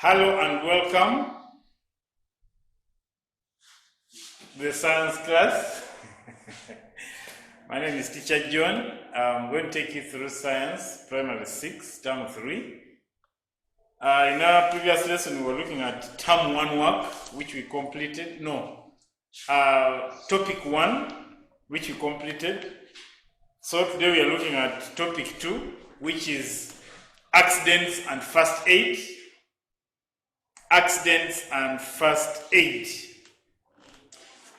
Hello and welcome to the science class. My name is Teacher John. I'm going to take you through science, primary 6, term 3. In our previous lesson, we were looking at term 1 work, which we completed. Topic 1, which we completed. So today we are looking at topic 2, which is accidents and first aid. Accidents and first aid.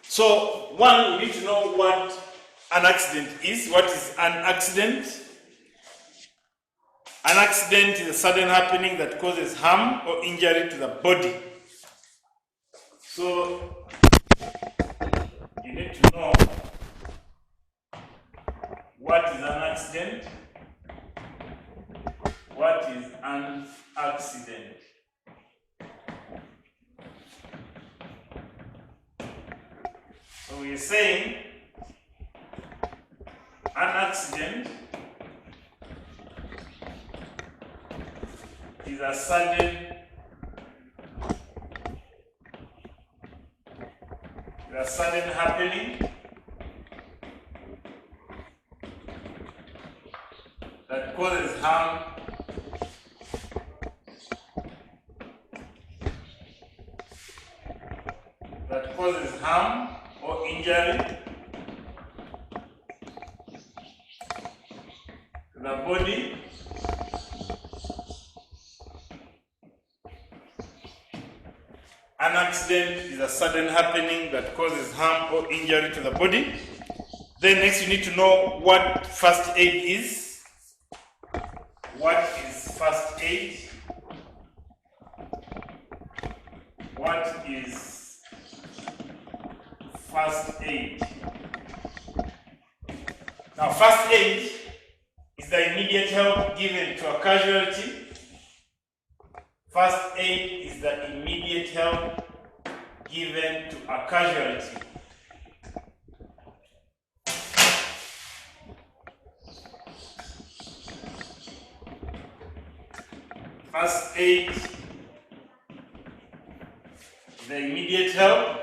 So, one, we need to know what an accident is. What is an accident? An accident is a sudden happening that causes harm or injury to the body. So, you need to know what is an accident. What is an accident? So we're saying an accident is a sudden happening that causes harm or injury to the body. An accident is a sudden happening that causes harm or injury to the body. Then next you need to know what first aid is. What is first aid? What is first aid? Now, first aid is the immediate help given to a casualty. First aid is the immediate help given to a casualty. First aid is the immediate help.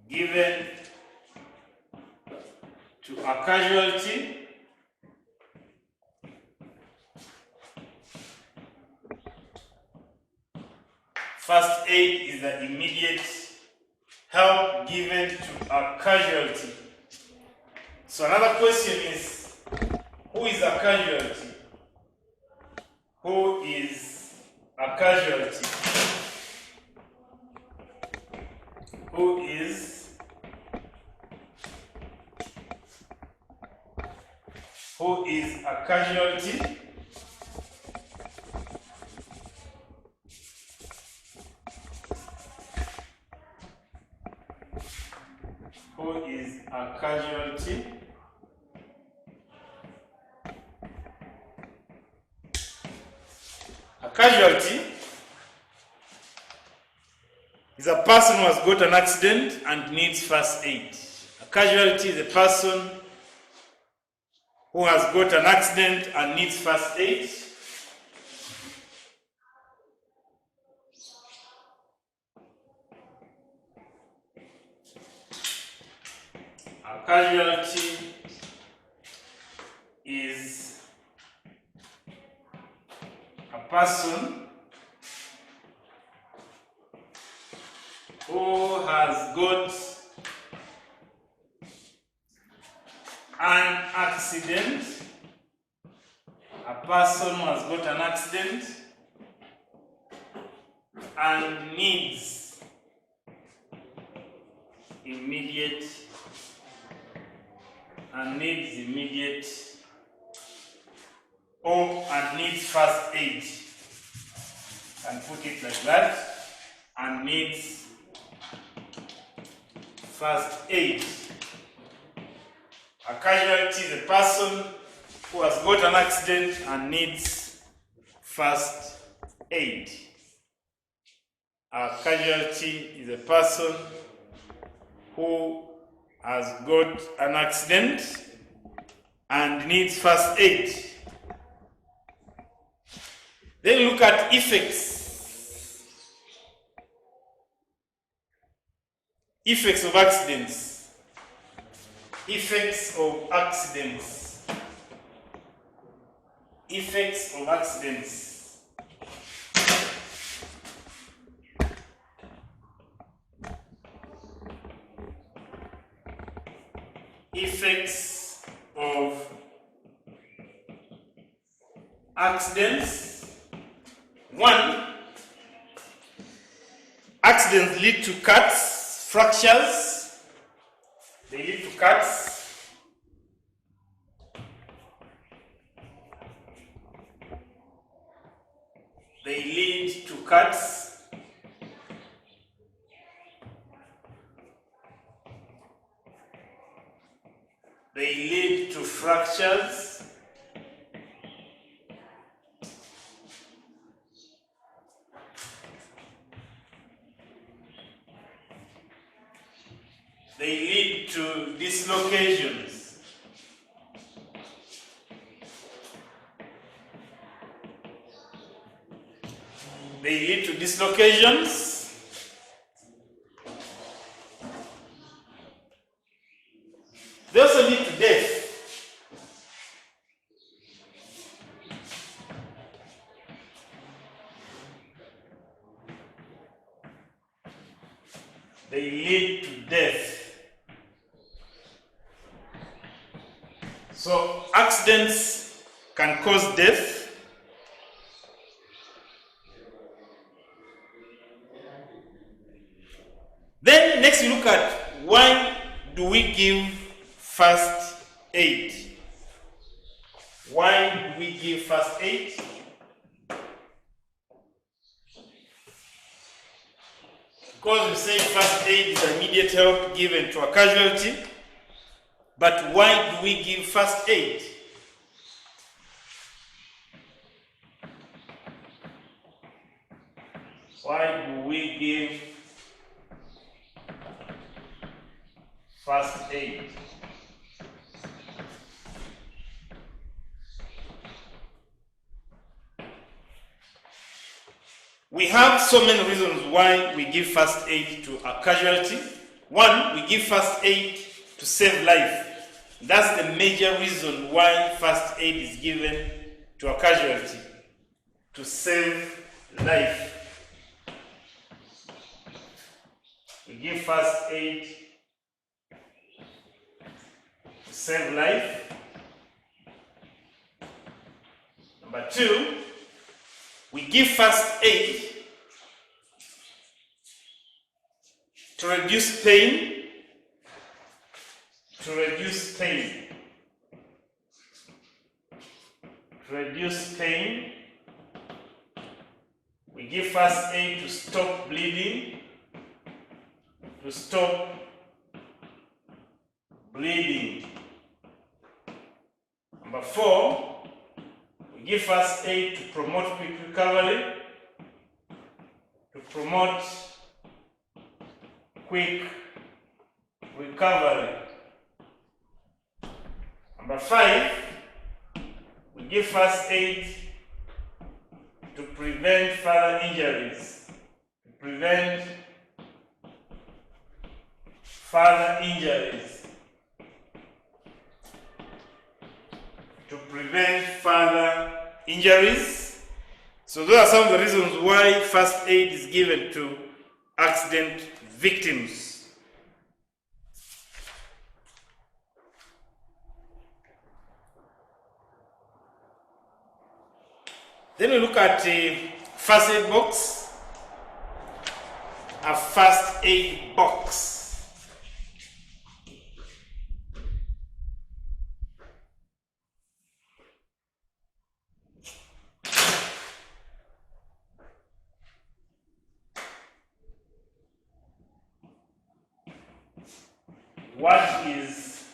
Given to a casualty. First aid is the immediate help given to a casualty. So another question is, who is a casualty? Who is a casualty? Who is a casualty? Who is a casualty? A casualty is a person who has got an accident and needs first aid. A casualty is a person who has got an accident and needs first aid. A casualty is a person who has got an accident. A person who has got an accident and needs immediate and needs first aid. And put it like that, and needs first aid. A casualty is a person who has got an accident and needs first aid. A casualty is a person who has got an accident and needs first aid. Then look at effects. Effects of accidents. Effects of accidents. Effects of accidents. Effects of accidents. 1. Accidents lead to cuts, fractures. They lead to cuts. They lead to cuts. They lead to fractures. They lead to dislocations. They lead to dislocations. They also lead to death. They lead to death. So accidents can cause death. Then next we look at why do we give first aid? Why do we give first aid? Because we say first aid is immediate help given to a casualty. But why do we give first aid? Why do we give first aid? We have so many reasons why we give first aid to a casualty. 1, we give first aid to save life. That's the major reason why first aid is given to a casualty, to save life. We give first aid to save life. Number 2, we give first aid to reduce pain. To reduce pain. To reduce pain. We give first aid to stop bleeding. To stop bleeding. Number 4, we give first aid to promote quick recovery. To promote quick recovery. Number 5, we give first aid to prevent further injuries. To prevent further injuries. To prevent further injuries. So those are some of the reasons why first aid is given to accident victims. Then we look at a first aid box. A first aid box. What is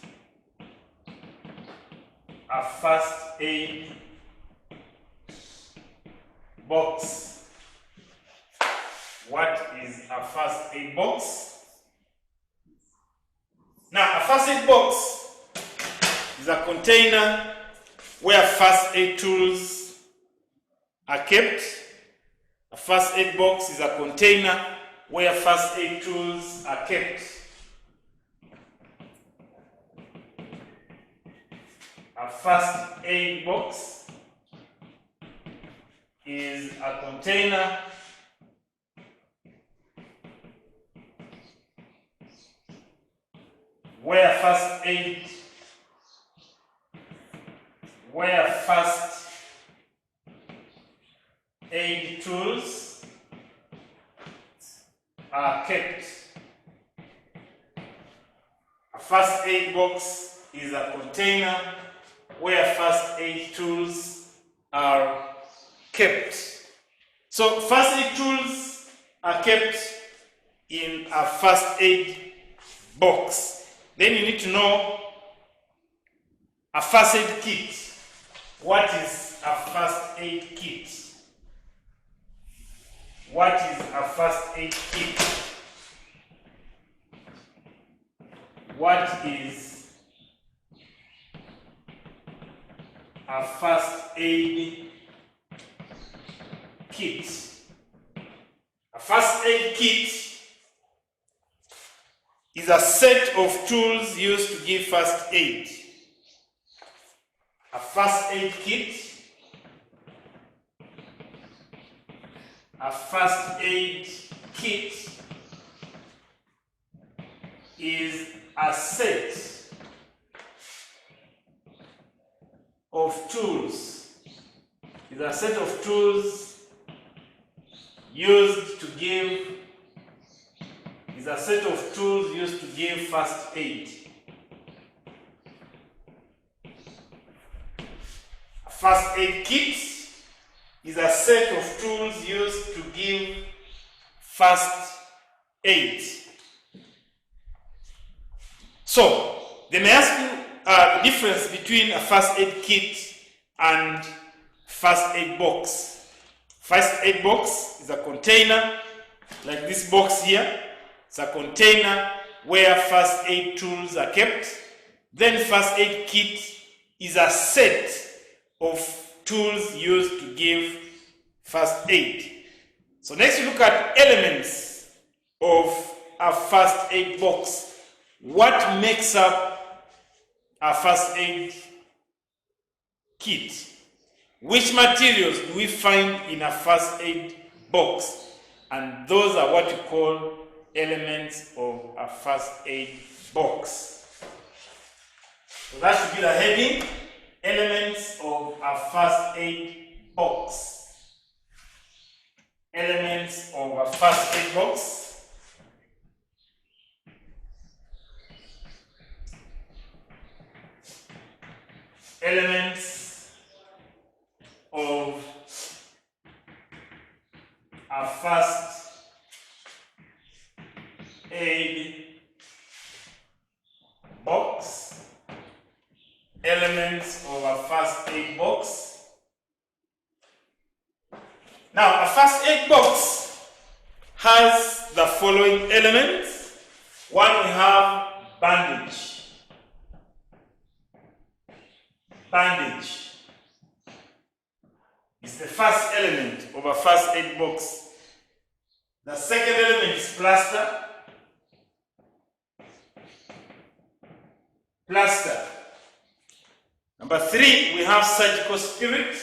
a first aid box? What is a first aid box? Now, a first aid box is a container where first aid tools are kept. A first aid box is a container where first aid tools are kept. A first aid box is a container where first aid tools are kept. A first aid box is a container where first aid tools are kept. So first aid tools are kept in a first aid box. Then you need to know a first aid kit. What is a first aid kit? What is a first aid kit? What is a first aid kit? A first aid kit is a set of tools used to give first aid. A first aid kit, is a set of tools. Is a set of tools used to give. Is a set of tools used to give first aid. A first aid kit is a set of tools used to give first aid. So, they may ask you the difference between a first aid kit and first aid box. First aid box is a container like this box here. It's a container where first aid tools are kept. Then first aid kit is a set of tools used to give first aid. So next we look at elements of a first aid box. What makes up a first aid kit? Which materials do we find in a first aid box? And those are what we call elements of a first aid box. So that should be the heading, elements of a first aid box. Elements of a first aid box. Elements of a first aid box. Elements of a first aid box. Now, a first aid box has the following elements. One, we have bandage. Bandage is the first element of a first aid box. The second element is plaster. Plaster. Number 3, we have surgical spirit.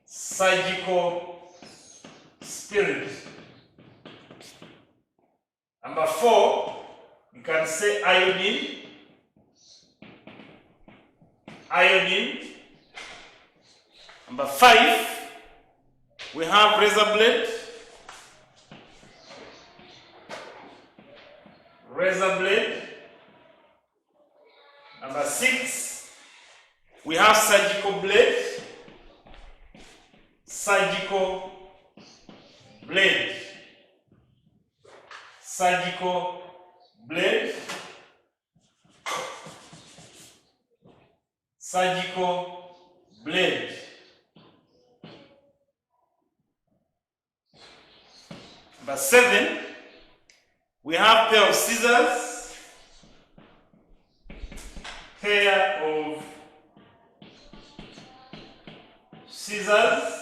Surgical spirit. Number 4, you can say iodine. Iodine. Number 5, we have razor blade. Razor blade. Number 6, we have surgical blade. Surgical blade. Surgical blade. Surgical blade. Number 7, We have pair of scissors, pair of scissors.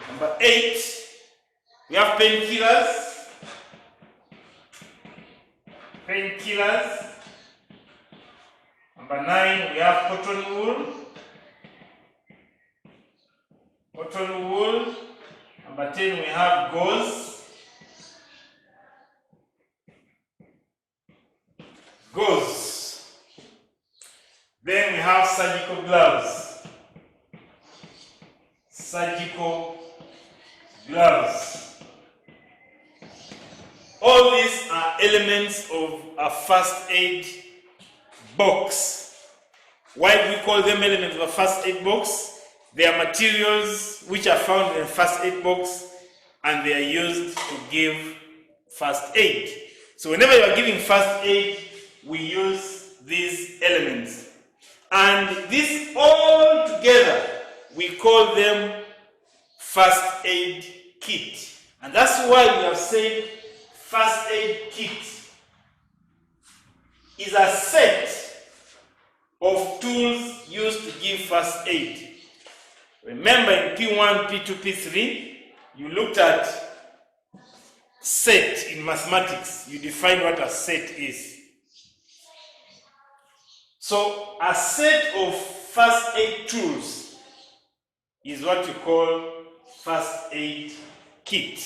Number 8, we have painkillers, painkillers. Number 9, we have cotton wool, cotton wool. Number 10, we have gauze, gauze. Then we have surgical gloves, surgical gloves. All these are elements of a first aid box. Why do we call them elements of a first aid box? They are materials which are found in a first aid box and they are used to give first aid. So whenever you are giving first aid, we use these elements. And these all together, we call them first aid kit. And that's why we have said first aid kit is a set of tools used to give first aid. Remember in P1, P2, P3, you looked at set in mathematics. You defined what a set is. So a set of first aid tools is what you call first aid kit.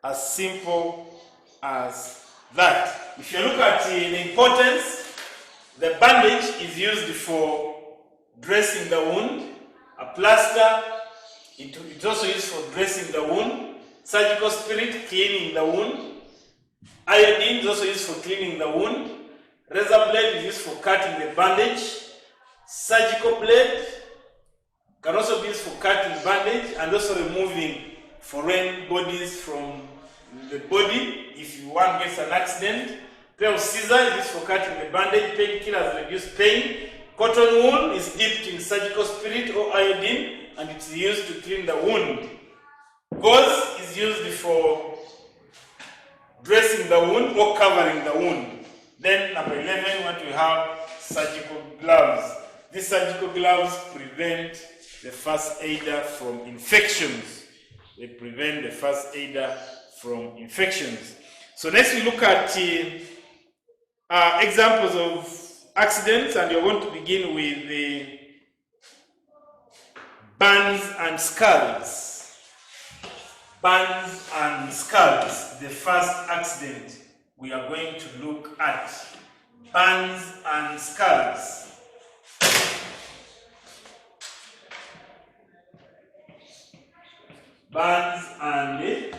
As simple as that. If you look at the importance, the bandage is used for dressing the wound. A plaster, it's also used for dressing the wound. Surgical spirit, cleaning the wound. Iodine is also used for cleaning the wound. Razor blade is used for cutting the bandage. Surgical blade can also be used for cutting bandage and also removing foreign bodies from the body if one gets an accident. Pair of scissors is used for cutting the bandage. Painkillers reduce pain. Cotton wool is dipped in surgical spirit or iodine and it's used to clean the wound. Gauze is used for dressing the wound or covering the wound. Then number 11, what we have, surgical gloves. These surgical gloves prevent the first aider from infections. They prevent the first aider from infections. So next we look at examples of accidents, and you're going to begin with the burns and scalds. Burns and scalds, the first accident we are going to look at. Burns and scalds. Burns and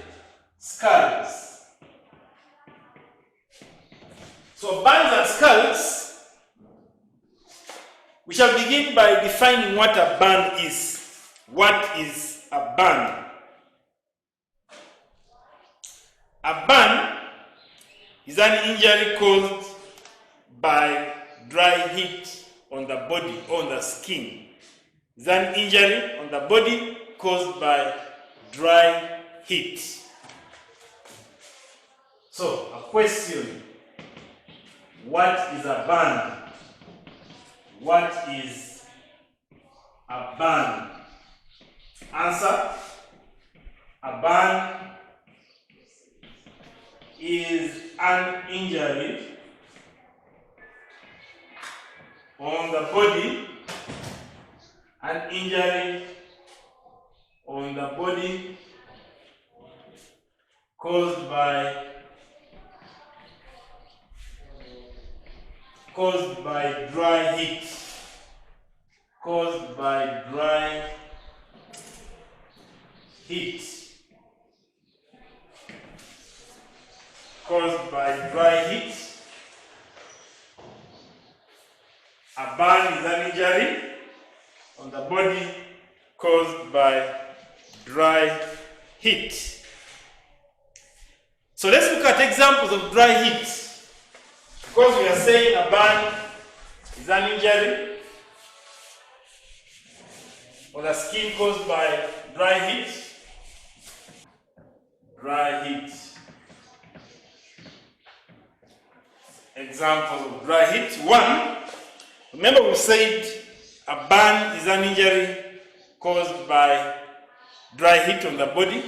scalds. So burns and scalds, we shall begin by defining what a burn is. What is a burn? A burn is an injury caused by dry heat on the body or on the skin. It's an injury on the body caused by dry heat. So, a question. What is a burn? What is a burn? Answer. A burn is an injury on the body, an injury on the body caused by dry heat. Caused by dry heat. Caused by dry heat. A burn is an injury on the body caused by dry heat. So let's look at examples of dry heat. Because we are saying a burn is an injury on the skin caused by dry heat. Dry heat. examples of dry heat. One, remember we said a burn is an injury caused by dry heat on the body,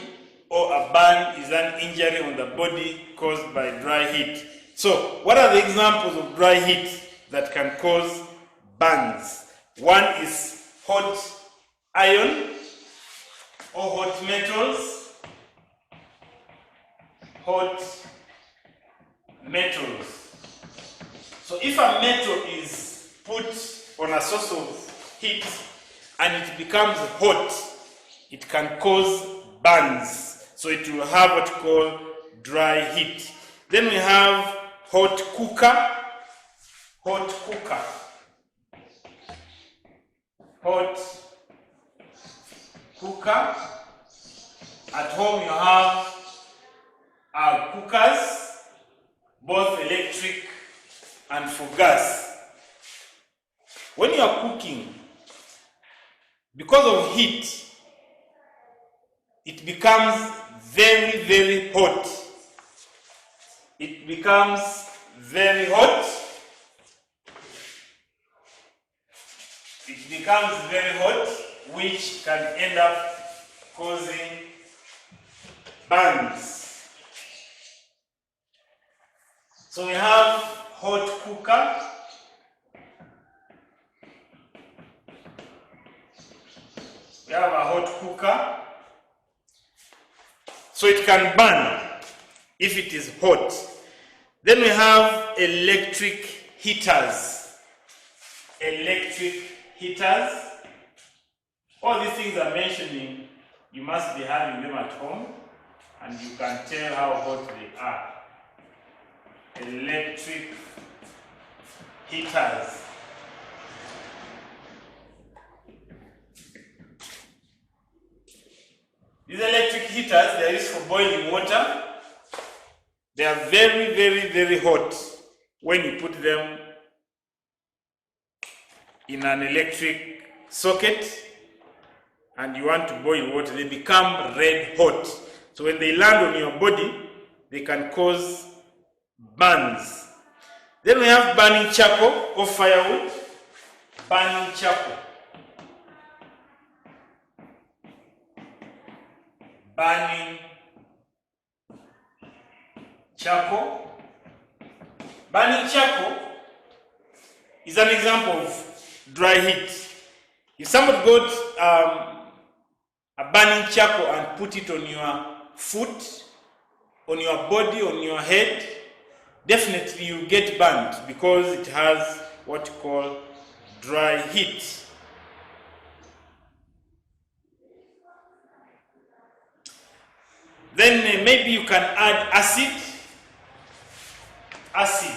or a burn is an injury on the body caused by dry heat. So, what are the examples of dry heat that can cause burns? One is hot iron or hot metals. Hot metals. So if a metal is put on a source of heat and it becomes hot, it can cause burns. So it will have what we call dry heat. Then we have hot cooker. Hot cooker. Hot cooker. At home you have cookers, both electric and for gas. When you are cooking, because of heat, it becomes very, very hot. It becomes very hot. It becomes very hot, which can end up causing burns. So we have hot cooker. We have a hot cooker. So it can burn if it is hot. Then we have electric heaters. Electric heaters. All these things I'm mentioning, you must be having them at home, and you can tell how hot they are. Electric heaters. These electric heaters, they are used for boiling water. They are very, very, very hot when you put them in an electric socket and you want to boil water. They become red hot. So when they land on your body, they can cause burns. Then we have burning charcoal or firewood. Burning charcoal. Burning charcoal. Burning charcoal is an example of dry heat. If somebody got a burning charcoal and put it on your foot, on your body, on your head, definitely you get burned because it has what you call dry heat. Then maybe you can add acid. Acid.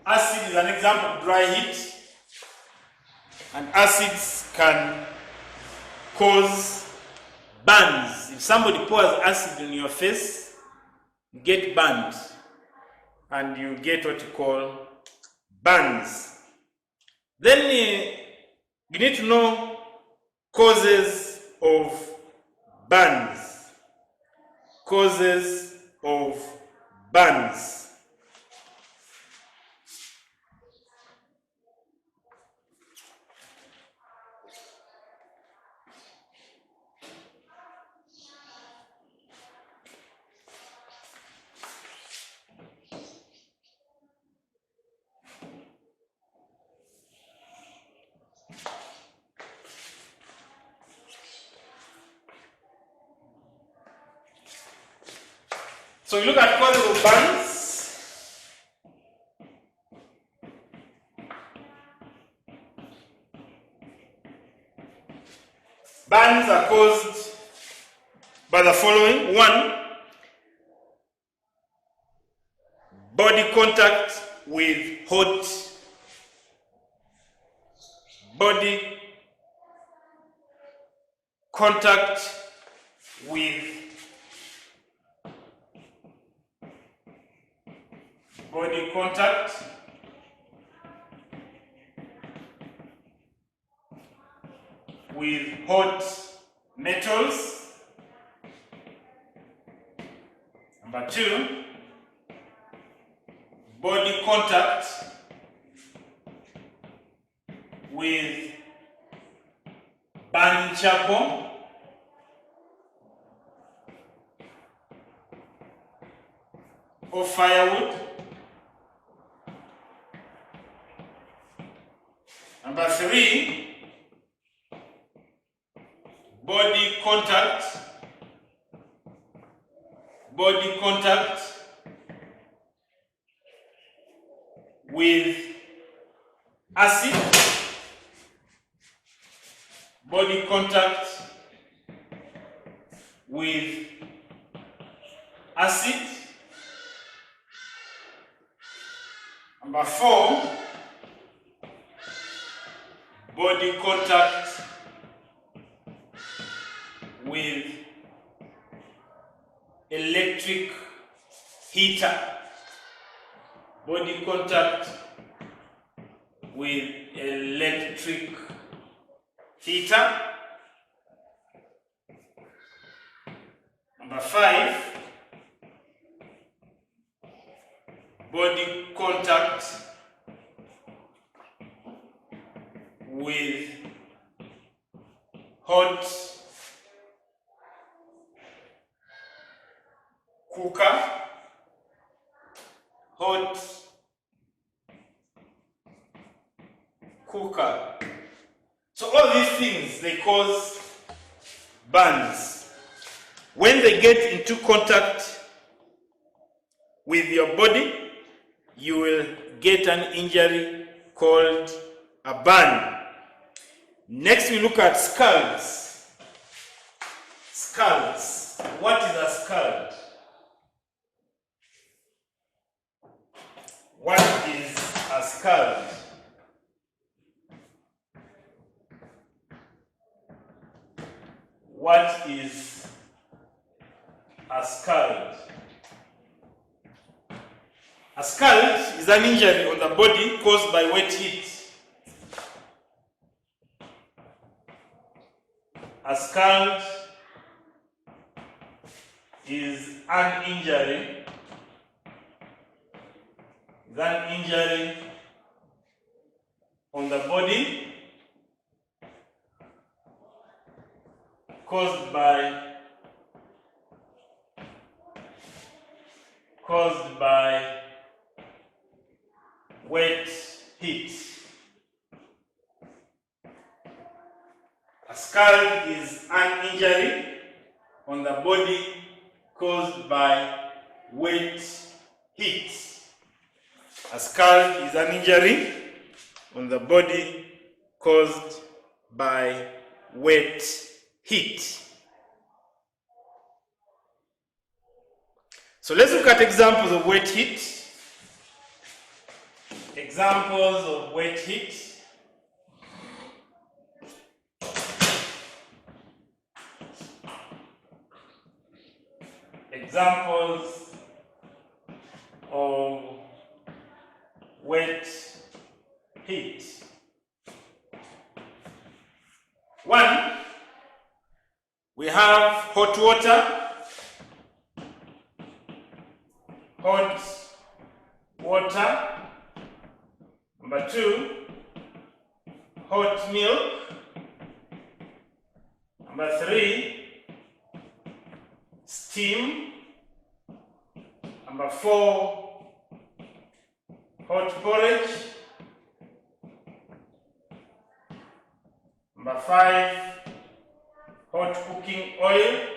Acid is an example of dry heat, and acids can cause burns. If somebody pours acid on your face, you get burned and you get what you call burns. Then you need to know causes of burns. Causes of burns. So we look at causes of burns. Burns are caused by the following. One, body contact with hot body contact with body contact with hot metals. Number 2, body contact with burning charcoal or firewood. Number 3, body contact with acid, body contact with acid. Number 4, body contact with electric heater, body contact with electric heater. Number 5, body contact with hot cooker, So all these things, they cause burns. When they get into contact with your body, you will get an injury called a burn. Next, we look at scalds. Scalds. What is a scald? What is a scald? What is a scald? A scald is an injury on the body caused by wet heat. A scald is an injury on the body caused by wet heat. A scald is an injury on the body caused by wet heat. A scald is an injury on the body caused by wet heat. So let's look at examples of wet heat. Examples of wet heat. Examples of wet heat. 1, we have hot water. Number 2, hot milk. Number 3, steam. Number 4, hot porridge. Number 5, hot cooking oil.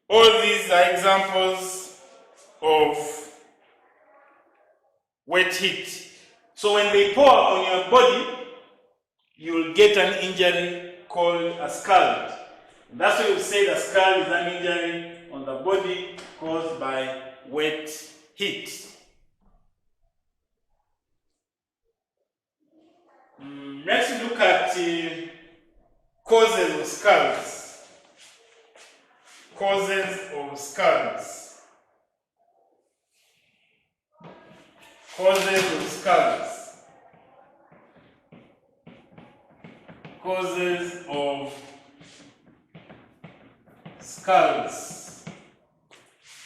All these are examples of wet heat. So when they pour on your body, you will get an injury called a scald. That's why we say the scald is an injury on the body caused by wet heat. Next, we look at causes of scalds. Causes of scalds. Causes of scalds.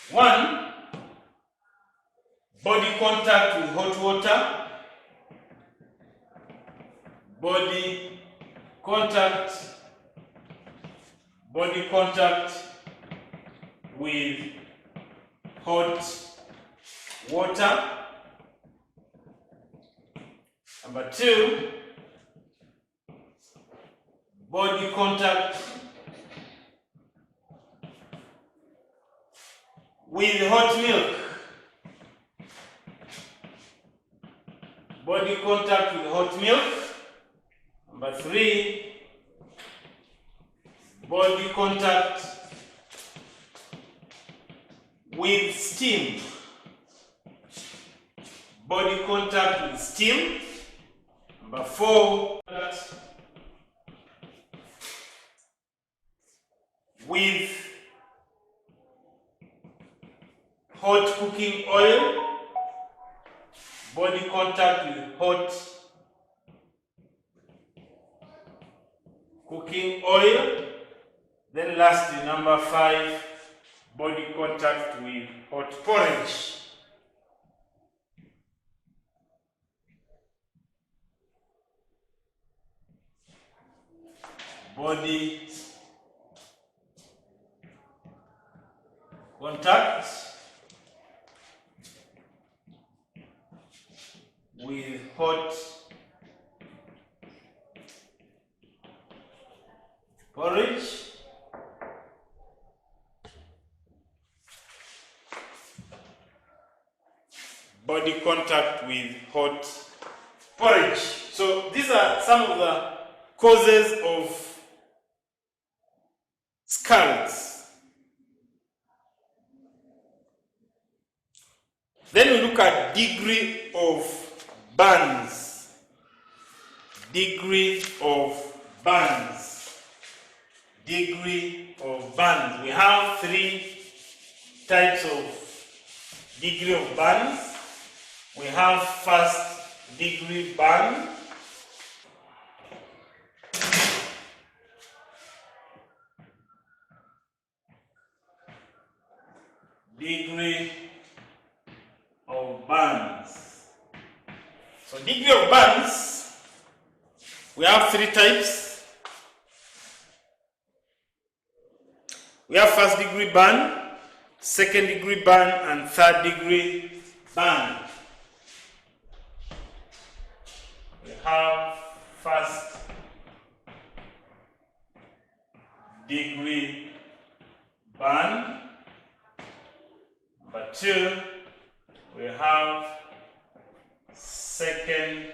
1. Body contact with hot water. Body contact with hot water. Number 2, body contact with hot milk. Body contact with hot milk. Number 3, body contact with steam. Body contact with steam. Number 4, with hot cooking oil. Body contact with hot cooking oil. Then lastly, number 5, body contact with hot porridge. Body contact with hot porridge. Body contact with hot porridge. So these are some of the causes of scalds. Then we look at degree of burns. Degree of burns. Degree of burns. We have 3 types of degree of burns. We have first degree burn. Degree of burns. So degree of burns, we have 3 types. We have first degree burn, second degree burn, and third degree burn. We have first degree burn. Number 2, we have second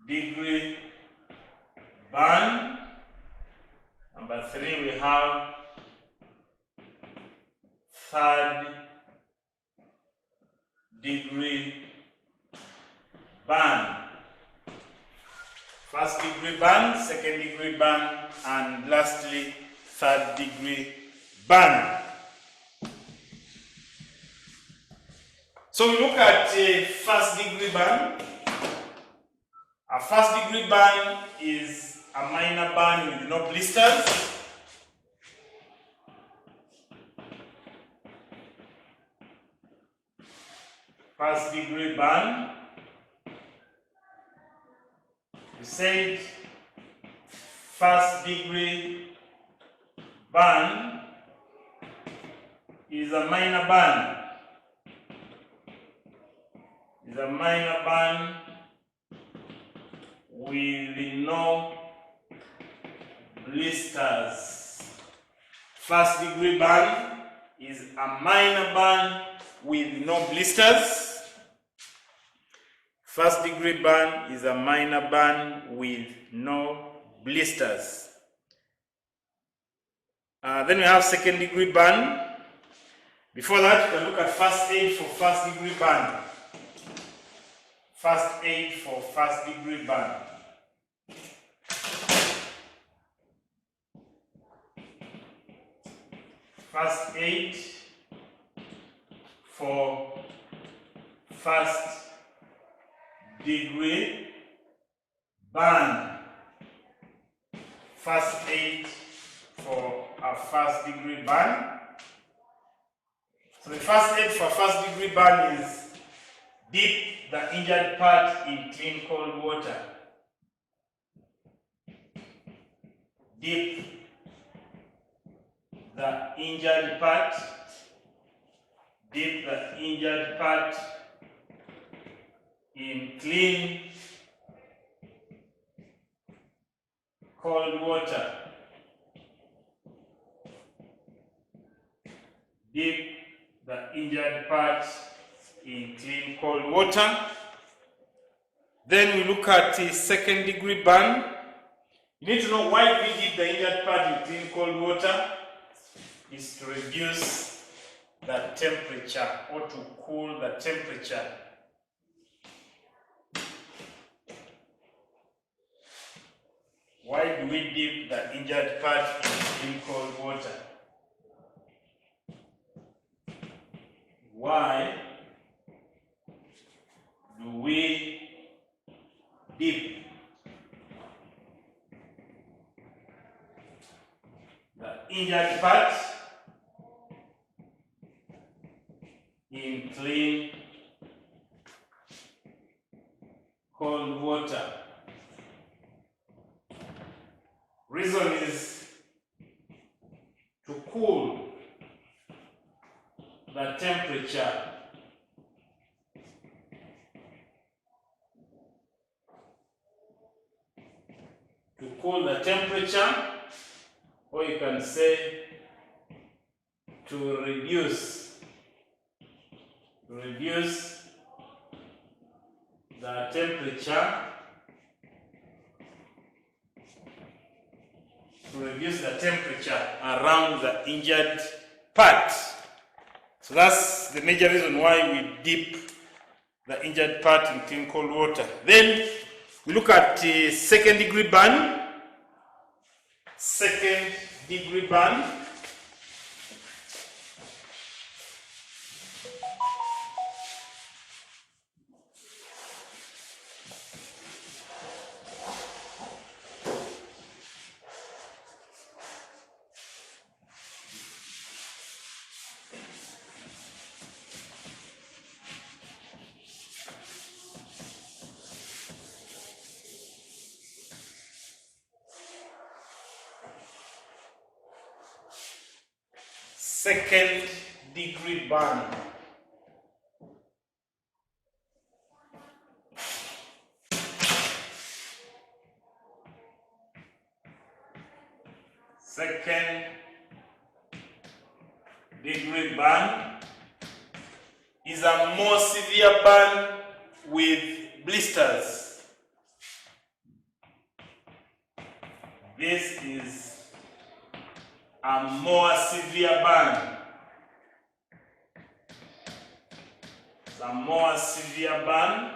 degree burn. Number 3, we have third degree burn. First degree burn, second degree burn, and lastly third degree burn. So we look at first degree burn. A first degree burn is a minor burn with no blisters. First degree burn. We said first degree burn is a minor burn. Is a minor burn with no blisters. First degree burn is a minor burn with no blisters. First degree burn is a minor burn with no blisters. Then we have second degree burn. Before that, we can look at first aid for first degree burn. First aid for first degree burn. First aid for first degree burn. First aid for a first degree burn. So the first aid for first degree burn is dip the injured part in clean cold water. Dip the injured part. Dip the injured part in clean cold water. Dip the injured part in clean cold water. Then we look at the second degree burn. You need to know why we dip the injured part in clean cold water. Is to reduce the temperature or to cool the temperature. Why do we dip the injured part in clean cold water? Why do we dip the injured part in clean cold water? Reason is to cool the temperature. To cool the temperature, or you can say to reduce the temperature, around the injured part. So that's the major reason why we dip the injured part in clean cold water. Then we look at the second degree burn. Second degree burn. Second degree burn. Second degree burn is a more severe burn with blisters. This is a more severe burn. It's a more severe burn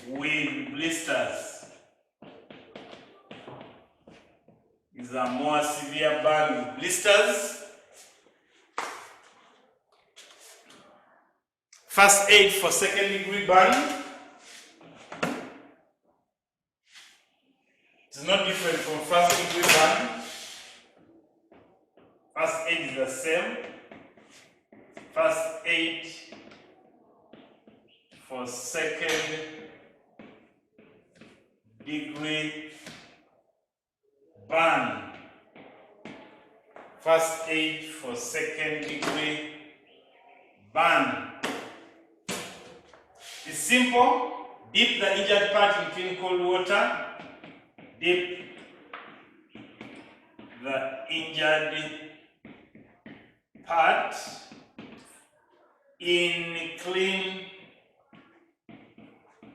with blisters. It's a more severe burn with blisters. First aid for second degree burn. It's not different from first degree burn. First aid is the same. First aid for second degree burn. First aid for second degree burn. It's simple. Dip the injured part in clean cold water. Dip the injured part in clean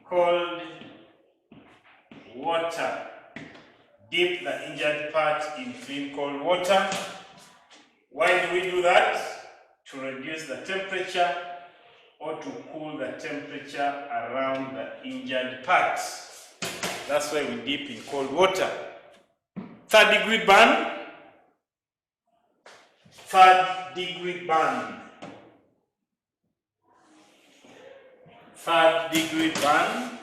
cold water. Dip the injured part in clean cold water. Why do we do that? To reduce the temperature or to cool the temperature around the injured part. That's why we dip in cold water. Third degree burn. Third degree burn. Third degree burn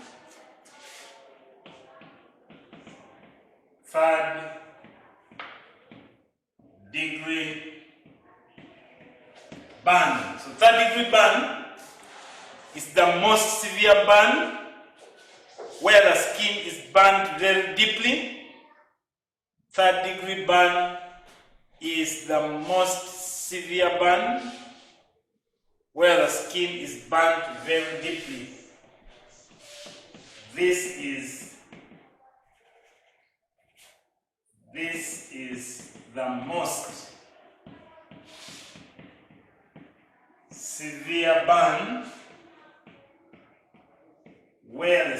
third degree burn. So third degree burn is the most severe burn where the skin is burned very deeply. Third degree burn is the most severe burn where the skin is burned very deeply. This is the most severe burn where the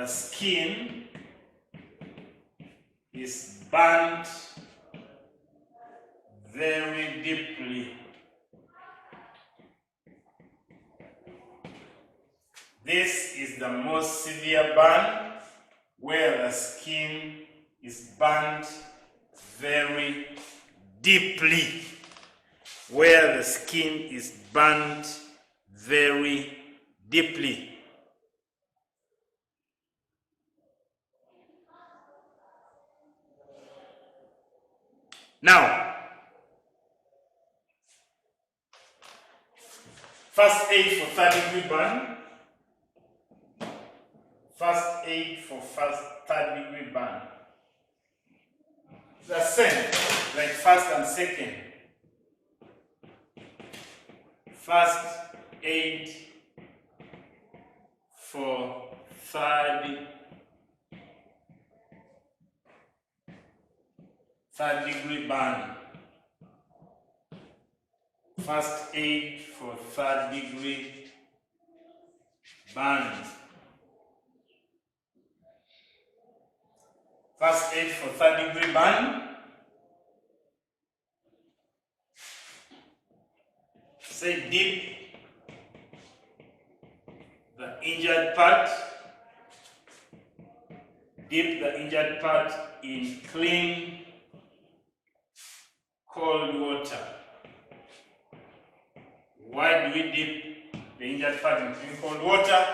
skin is burnt very deeply. This is the most severe burn where the skin is burnt very deeply. Where the skin is burnt very deeply. Now, first aid for third degree burn. First aid for third degree burn. The same, like first and second. First aid for third degree burn. First aid for third degree burn. First aid for third degree burn. Say dip the injured part. Dip the injured part in clean, cold water. Why do we dip the injured part in clean, cold water?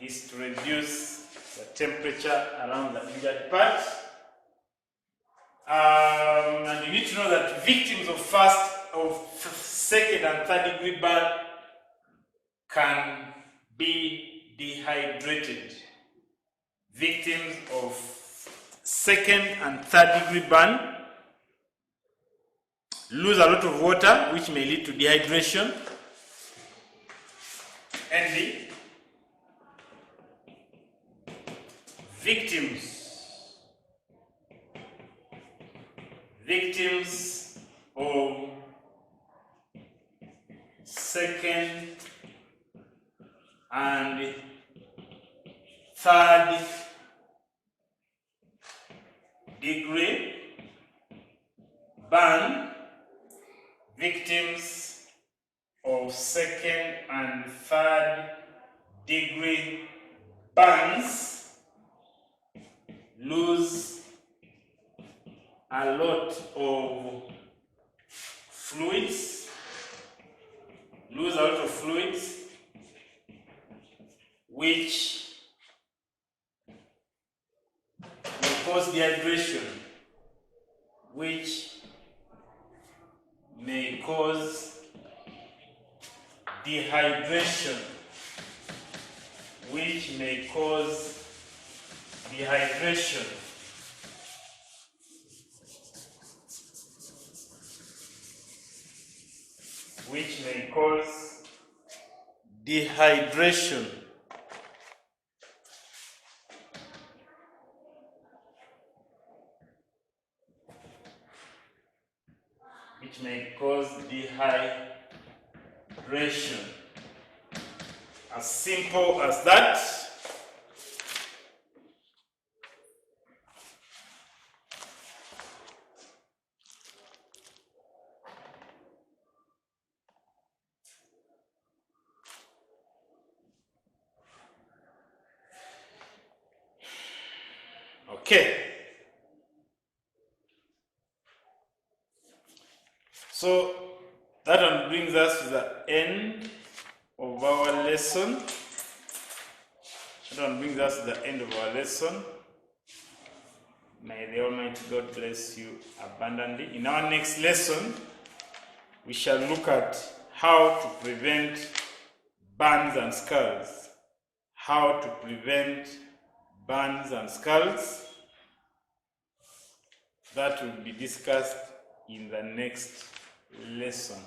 Is to reduce the temperature around the injured part. And you need to know that victims of second and third degree burn can be dehydrated. Victims of second and third degree burn lose a lot of water, which may lead to dehydration. And the victims of second and third degree burn, victims of second and third degree burns lose a lot of fluids, which may cause dehydration, which may cause dehydration, which may cause dehydration. Which may cause dehydration. Which may cause dehydration. As simple as that. Okay. So that one brings us to the end of our lesson. That one brings us to the end of our lesson. May the Almighty God bless you abundantly. In our next lesson, we shall look at how to prevent burns and scalds. How to prevent burns and scalds. That will be discussed in the next lesson.